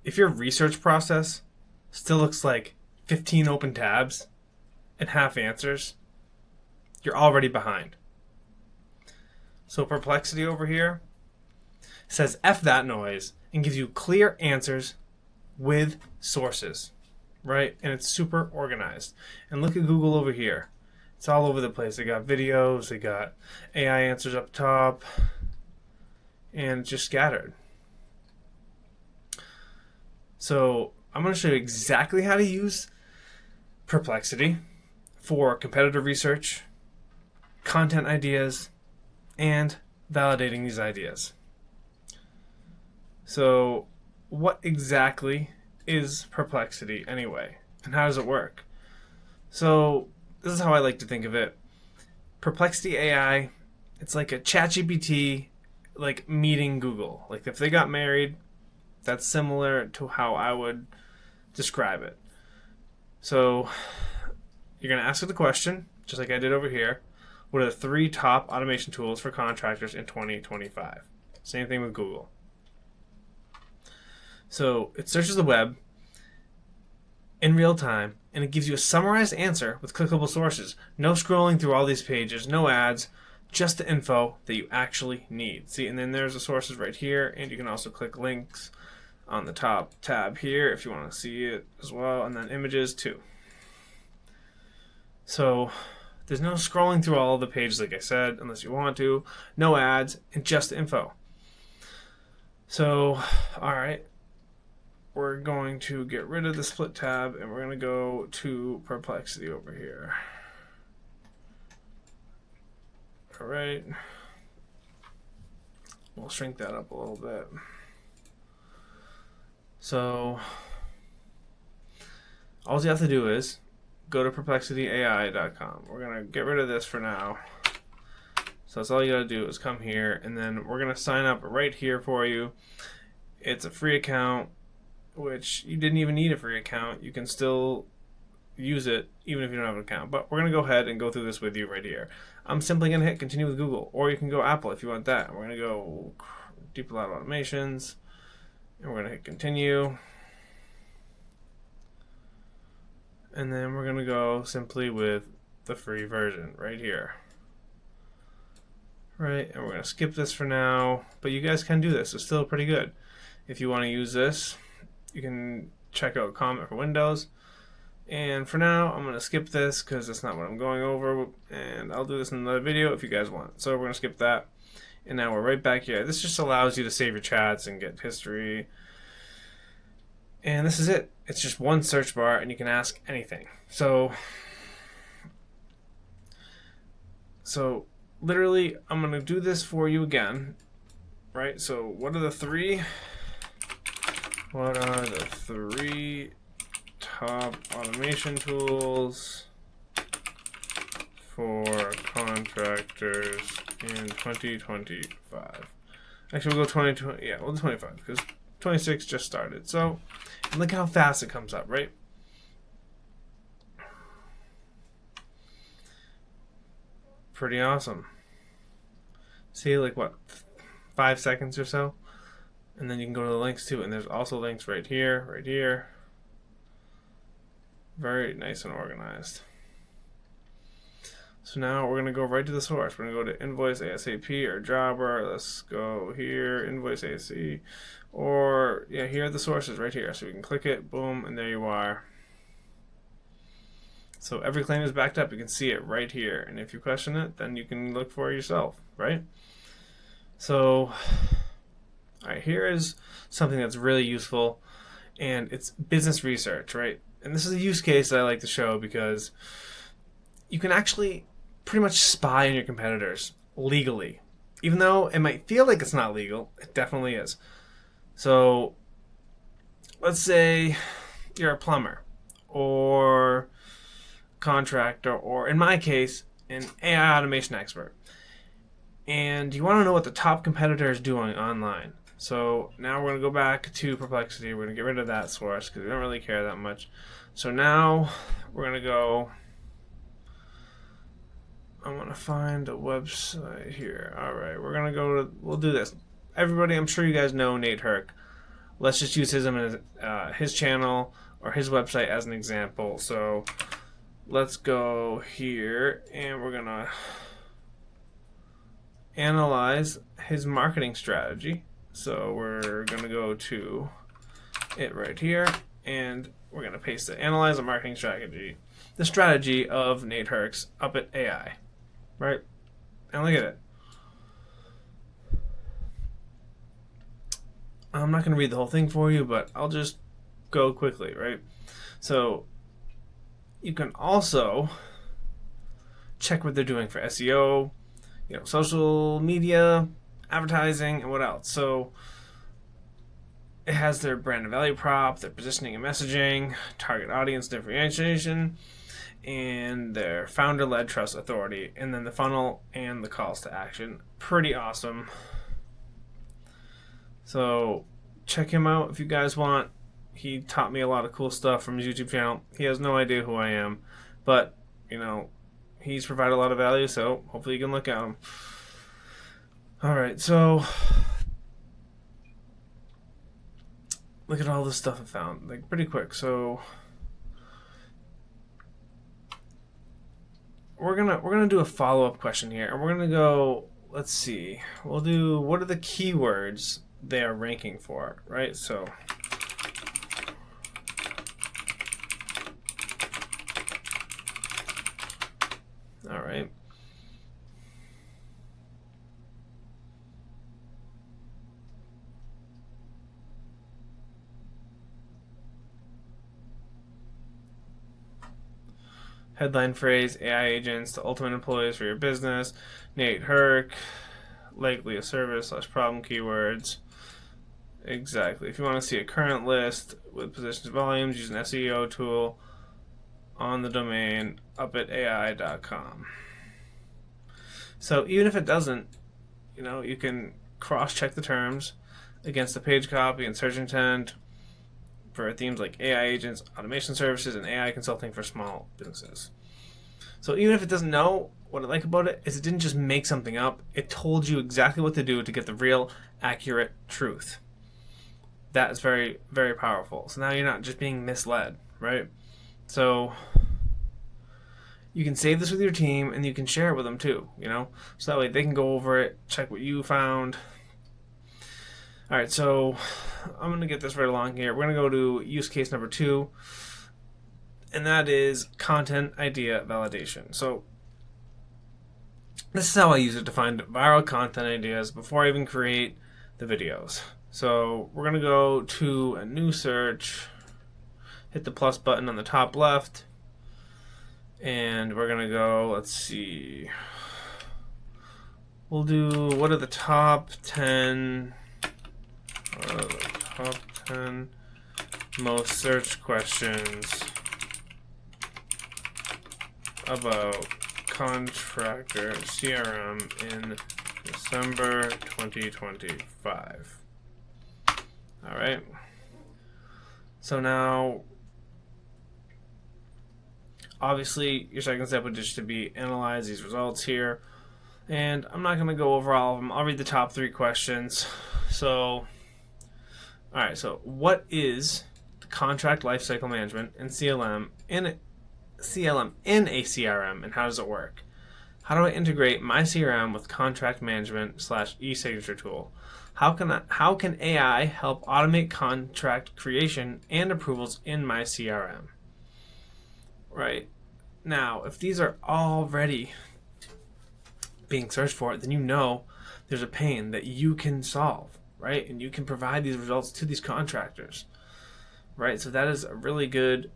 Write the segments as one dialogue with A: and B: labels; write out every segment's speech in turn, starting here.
A: if your research process still looks like 15 open tabs and half answers, you're already behind. So Perplexity over here says F that noise and gives you clear answers with sources, right? And it's super organized. And look at Google over here. It's all over the place. They got videos, they got AI answers up top, and it's just scattered. So I'm going to show you exactly how to use Perplexity for competitive research, content ideas, and validating these ideas. So what exactly is Perplexity anyway? And how does it work? So this is how I like to think of it. Perplexity AI, it's like a ChatGPT like meeting Google. Like if they got married, that's similar to how I would describe it. So you're going to ask it the question, just like I did over here. What are the 3 top automation tools for contractors in 2025? Same thing with Google. So it searches the web in real time, and it gives you a summarized answer with clickable sources. No scrolling through all these pages, no ads, just the info that you actually need. See, and then there's the sources right here, and you can also click links on the top tab here if you want to see it as well, and then images too. So there's no scrolling through all of the pages, like I said, unless you want to. No ads, and just the info. So, all right, we're going to get rid of the split tab, and we're going to go to Perplexity over here. All right. We'll shrink that up a little bit. So all you have to do is go to perplexityai.com. We're going to get rid of this for now. So that's all you got to do is come here, and then we're going to sign up right here for you. It's a free account, which you didn't even need a free account. You can still use it even if you don't have an account. But we're going to go ahead and go through this with you right here. I'm simply going to hit continue with Google, or you can go Apple if you want that. We're going to go deep allowed automations, and we're going to hit continue. And then we're going to go simply with the free version right here. Right, and we're going to skip this for now, but you guys can do this. It's still pretty good. If you want to use this, you can check out Comment for Windows. And for now, I'm going to skip this because that's not what I'm going over, and I'll do this in another video if you guys want. So we're going to skip that, and now we're right back here. This just allows you to save your chats and get history. And this is it. It's just one search bar, and you can ask anything. So literally, I'm going to do this for you again, right? So what are the 3 top automation tools for contractors in 2025? Actually, we'll go 2020. Yeah, we'll do 25 because 26 just started. So and look how fast it comes up, right? Pretty awesome. See, like what, 5 seconds or so? And then you can go to the links too, and there's also links right here, right here. Very nice and organized. So now we're going to go right to the source. We're going to go to Invoice ASAP or Jobber. Let's go here, Invoice ASAP. Or, yeah, here are the sources right here. So we can click it, boom, and there you are. So every claim is backed up. You can see it right here. And if you question it, then you can look for it yourself, right? So, all right, here is something that's really useful, and it's business research, right? And this is a use case that I like to show because you can actually pretty much spy on your competitors legally. Even though it might feel like it's not legal, it definitely is. So let's say you're a plumber or contractor, or in my case, an AI automation expert, and you want to know what the top competitor is doing online. So now we're going to go back to Perplexity. We're going to get rid of that source because we don't really care that much. So now we're going to go, I'm going to find a website here. All right, we're going to go to, we'll do this. Everybody, I'm sure you guys know Nate Herc. let's just use his channel or his website as an example. So let's go here and we're going to analyze his marketing strategy. So we're going to go to it right here and we're going to paste it. Analyze the marketing strategy. The strategy of Nate Herx up at AI. Right? And look at it. I'm not going to read the whole thing for you, but I'll just go quickly, right? So you can also check what they're doing for SEO, social media, advertising, and what else. So it has their brand and value prop, their positioning and messaging, target audience differentiation, and their founder-led trust authority, and then the funnel and the calls to action. Pretty awesome. So check him out if you guys want. He taught me a lot of cool stuff from his YouTube channel. He has no idea who I am, but he's provided a lot of value, so hopefully you can look at him. All right, so look at all this stuff I found, like pretty quick. So we're gonna do a follow-up question here, and we're gonna go. Let's see. We'll do what are the keywords they are ranking for, right? So all right. Headline phrase, AI agents, the ultimate employees for your business. Nate Herc, likely a service / problem keywords. Exactly. If you want to see a current list with positions volumes, use an SEO tool on the domain up at ai.com. So even if it doesn't, you can cross-check the terms against the page copy and search intent for themes like AI agents, automation services, and AI consulting for small businesses. So even if it doesn't know, what I like about it is it didn't just make something up. It told you exactly what to do to get the real, accurate truth. That is very, very powerful. So now you're not just being misled, right? So you can save this with your team and you can share it with them too, So that way they can go over it, check what you found. All right, so I'm going to get this right along here. We're going to go to use case number 2, and that is content idea validation. So this is how I use it to find viral content ideas before I even create the videos. So we're going to go to a new search, hit the plus button on the top left, and we're going to go, let's see, we'll do what are the top 10 most searched questions about contractor CRM in December 2025. All right. So now, obviously, your second step would just to be analyze these results here. And I'm not going to go over all of them. I'll read the top 3 questions. So, all right, so what is the contract lifecycle management and CLM in a CRM, and how does it work? How do I integrate my CRM with contract management / e-signature tool? How can AI help automate contract creation and approvals in my CRM? Right. Now, if these are already being searched for, then there's a pain that you can solve. Right? And you can provide these results to these contractors, right? So that is a really good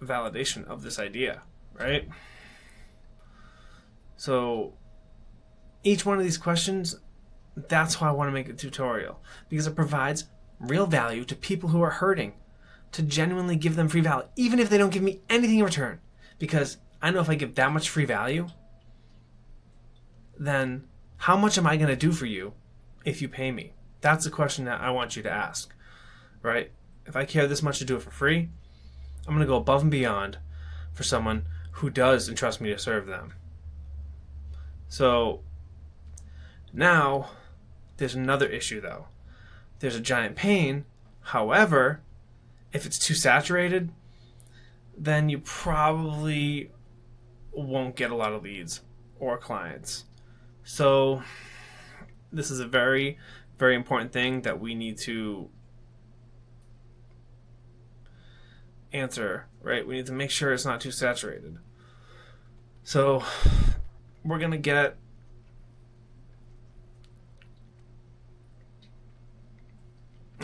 A: validation of this idea, right? So each one of these questions, that's why I want to make a tutorial, because it provides real value to people who are hurting, to genuinely give them free value, even if they don't give me anything in return, because I know if I give that much free value, then how much am I going to do for you if you pay me? That's the question that I want you to ask, right? If I care this much to do it for free, I'm going to go above and beyond for someone who does entrust me to serve them. So now there's another issue though. There's a giant pain However, if it's too saturated, then you probably won't get a lot of leads or clients. So this is a very, very important thing that we need to answer, right? We need to make sure it's not too saturated. So we're going to get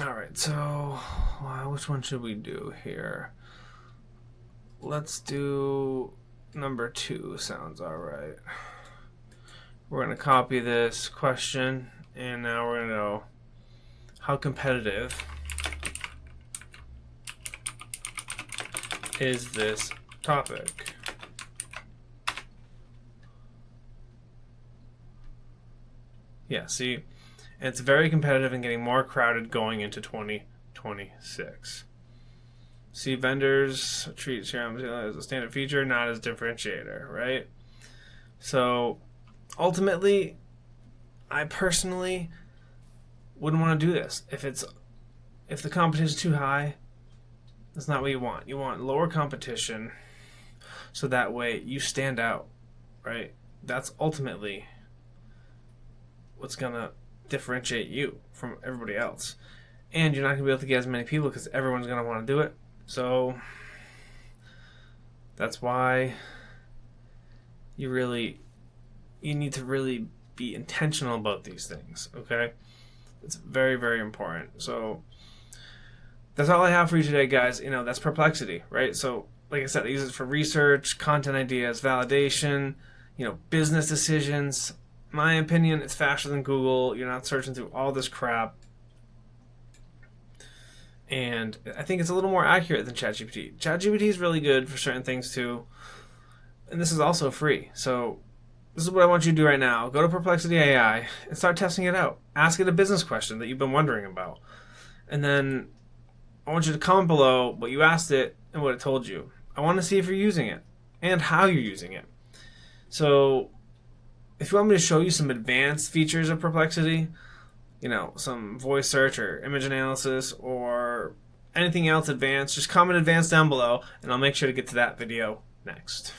A: all right, so which one should we do here? Let's do number 2. Sounds all right. We're going to copy this question, and now we're going to go, how competitive is this topic? Yeah, see, it's very competitive and getting more crowded going into 2026. See, vendors treat CRM as a standard feature, not as differentiator, right? So ultimately, I personally wouldn't want to do this. If the competition is too high, that's not what you want. You want lower competition, so that way you stand out, right? That's ultimately what's gonna differentiate you from everybody else. And you're not gonna be able to get as many people because everyone's gonna want to do it. So that's why you need to really be intentional about these things, okay? It's very, very important. So that's all I have for you today, guys. That's Perplexity, right? So like I said, I use it for research, content ideas, validation, business decisions. My opinion, it's faster than Google. You're not searching through all this crap. And I think it's a little more accurate than ChatGPT. ChatGPT is really good for certain things too. And this is also free. So this is what I want you to do right now. Go to Perplexity AI and start testing it out. Ask it a business question that you've been wondering about. And then I want you to comment below what you asked it and what it told you. I want to see if you're using it and how you're using it. So if you want me to show you some advanced features of Perplexity, some voice search or image analysis or anything else advanced, just comment advanced down below and I'll make sure to get to that video next.